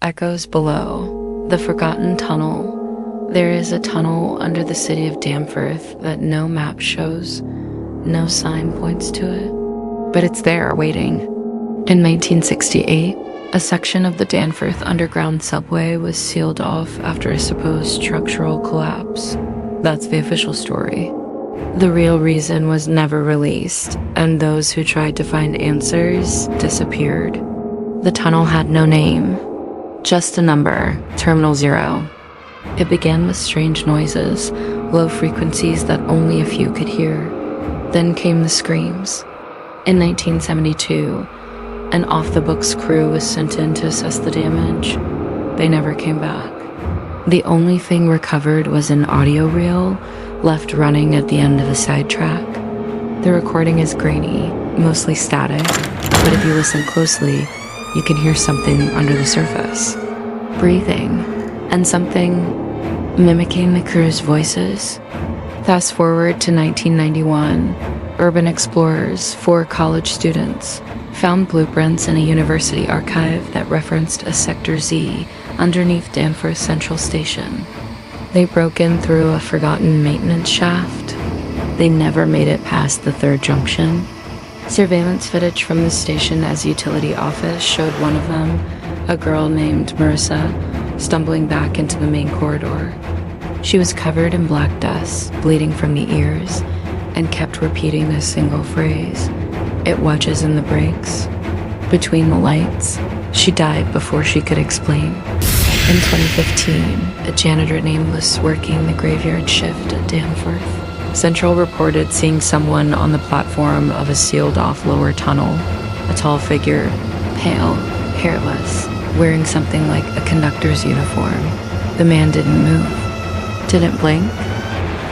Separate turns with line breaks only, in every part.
echoes below. The forgotten tunnel. There is a tunnel under the city of Danforth that no map shows, no sign points to it, but it's there waiting. In 1968, a section of the Danforth underground subway was sealed off after a supposed structural collapse. That's the official story. The real reason was never released, and those who tried to find answers disappeared. The tunnel had no name, just a number, Terminal 0. It began with strange noises, low frequencies that only a few could hear. Then came the screams. In 1972, an off-the-books crew was sent in to assess the damage. They never came back. The only thing recovered was an audio reel left running at the end of a sidetrack. The recording is grainy, mostly static, but if you listen closely, you can hear something under the surface. Breathing, and something mimicking the crew's voices. Fast forward to 1991, urban explorers, 4 college students, found blueprints in a university archive that referenced a Sector Z underneath Danforth Central Station. They broke in through a forgotten maintenance shaft. They never made it past the 3rd junction. Surveillance footage from the station as utility office showed one of them, a girl named Marissa, stumbling back into the main corridor. She was covered in black dust, bleeding from the ears, and kept repeating a single phrase. It wedges in the brakes. Between the lights, she died before she could explain. In 2015, a janitor named was working the graveyard shift at Danforth. Central reported seeing someone on the platform of a sealed-off lower tunnel. A tall figure, pale, hairless, wearing something like a conductor's uniform. The man didn't move, didn't blink.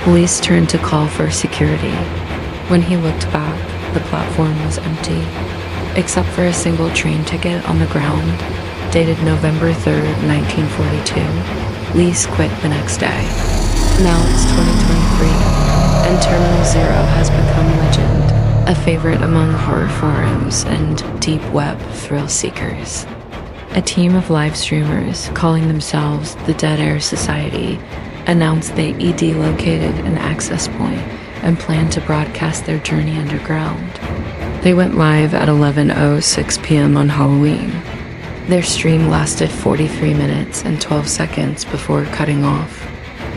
Police turned to call for security. When he looked back, the platform was empty, except for a single train ticket on the ground, dated November 3rd, 1942. Lease quit the next day. Now it's 2023, and Terminal 0 has become legend, a favorite among horror forums and deep web thrill seekers. A team of live streamers, calling themselves the Dead Air Society, announced they delocated an access point and planned to broadcast their journey underground. They went live at 11:06 p.m. on Halloween. Their stream lasted 43 minutes and 12 seconds before cutting off.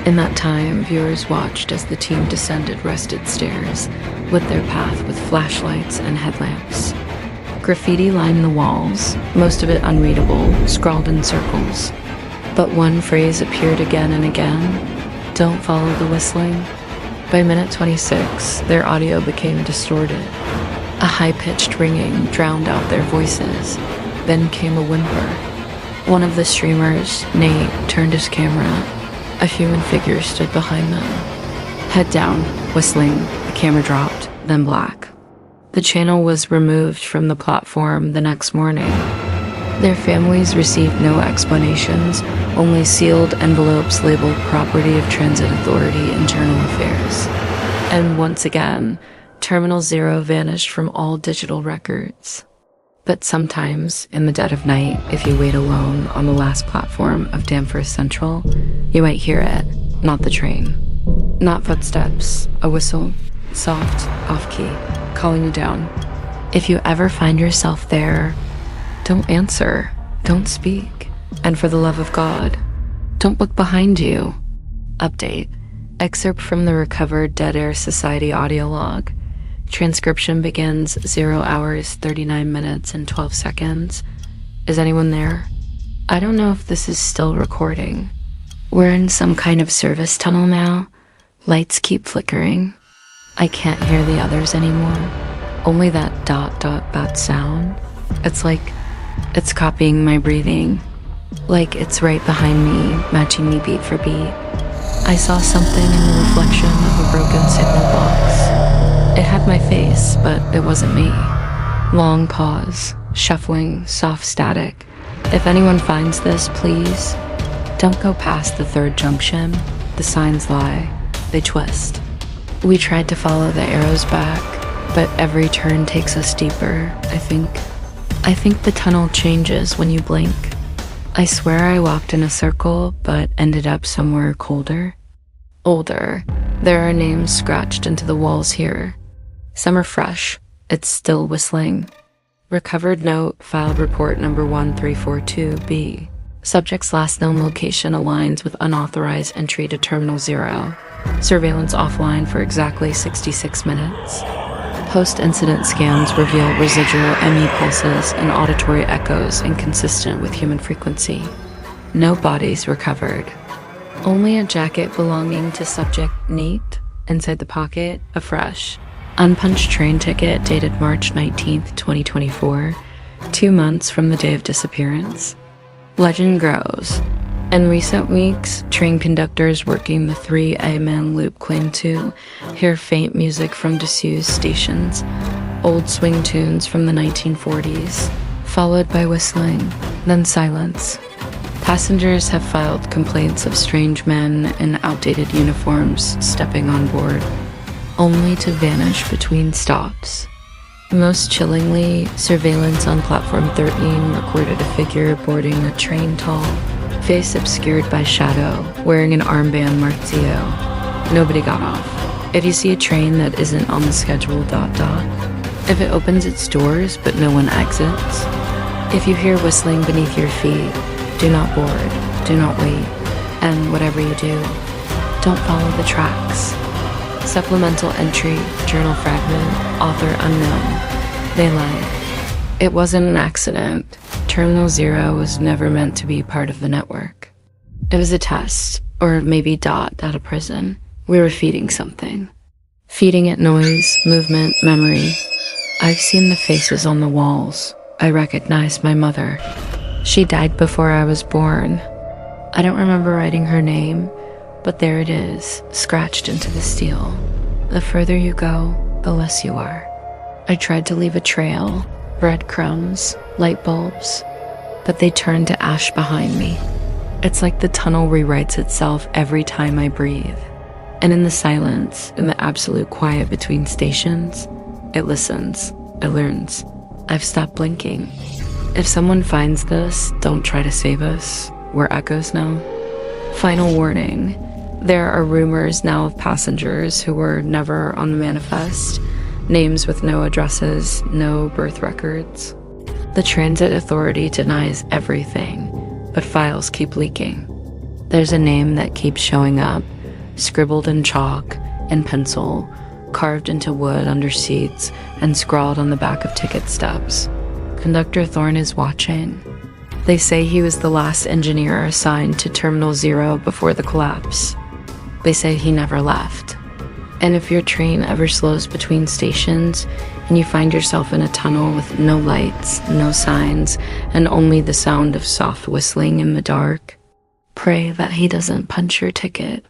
In that time, viewers watched as the team descended rusted stairs, lit their path with flashlights and headlamps. Graffiti lined the walls, most of it unreadable, scrawled in circles. But one phrase appeared again and again: "Don't follow the whistling." By minute 26, their audio became distorted. A high-pitched ringing drowned out their voices. Then came a whimper. One of the streamers, Nate, turned his camera. A human figure stood behind them. Head down, whistling, the camera dropped, then black. The channel was removed from the platform the next morning. Their families received no explanations, only sealed envelopes labeled Property of Transit Authority Internal Affairs. And once again, Terminal 0 vanished from all digital records. But sometimes, in the dead of night, if you wait alone on the last platform of Danforth Central, you might hear it, not the train. Not footsteps, a whistle, soft, off-key, calling you down. If you ever find yourself there, don't answer, don't speak, and for the love of God, don't look behind you. Update. Excerpt from the recovered Dead Air Society audio log. Transcription begins 0 hours, 39 minutes, and 12 seconds. Is anyone there? I don't know if this is still recording. We're in some kind of service tunnel now. Lights keep flickering. I can't hear the others anymore. Only that dot sound. It's like it's copying my breathing. Like it's right behind me, matching me beat for beat. I saw something in the reflection of a broken signal box. It had my face, but it wasn't me. Long pause, shuffling, soft static. If anyone finds this, please, don't go past the 3rd junction. The signs lie. They twist. We tried to follow the arrows back, but every turn takes us deeper, I think. I think the tunnel changes when you blink. I swear I walked in a circle, but ended up somewhere colder. Older. There are names scratched into the walls here. Some are fresh. It's still whistling. Recovered note, filed report number 1342B. Subject's last known location aligns with unauthorized entry to Terminal 0. Surveillance offline for exactly 66 minutes. Post-incident scans reveal residual ME pulses and auditory echoes inconsistent with human frequency. No bodies recovered. Only a jacket belonging to subject neat, inside the pocket, a fresh, unpunched train ticket dated March 19th, 2024, 2 months from the day of disappearance. Legend grows. In recent weeks, train conductors working the 3A-man loop claim to hear faint music from disused stations, old swing tunes from the 1940s, followed by whistling, then silence. Passengers have filed complaints of strange men in outdated uniforms stepping on board, only to vanish between stops. Most chillingly, surveillance on Platform 13 recorded a figure boarding a train tall, face obscured by shadow, wearing an armband marked ZO. Nobody got off. If you see a train that isn't on the schedule... If it opens its doors but no one exits. If you hear whistling beneath your feet, do not board, do not wait, and whatever you do, don't follow the tracks. Supplemental entry, journal fragment, author unknown. They lied. It wasn't an accident. Terminal 0 was never meant to be part of the network. It was a test, or maybe Dot at a prison. We were feeding something. Feeding it noise, movement, memory. I've seen the faces on the walls. I recognized my mother. She died before I was born. I don't remember writing her name, but there it is, scratched into the steel. The further you go, the less you are. I tried to leave a trail, breadcrumbs, light bulbs, but they turned to ash behind me. It's like the tunnel rewrites itself every time I breathe. And in the silence, in the absolute quiet between stations, it listens, it learns. I've stopped blinking. If someone finds this, don't try to save us. We're echoes now. Final warning. There are rumors now of passengers who were never on the manifest, names with no addresses, no birth records. The transit authority denies everything, but files keep leaking. There's a name that keeps showing up, scribbled in chalk and pencil, carved into wood under seats, and scrawled on the back of ticket stubs. Conductor Thorne is watching. They say he was the last engineer assigned to Terminal 0 before the collapse. They say he never left. And if your train ever slows between stations and you find yourself in a tunnel with no lights, no signs, and only the sound of soft whistling in the dark, pray that he doesn't punch your ticket.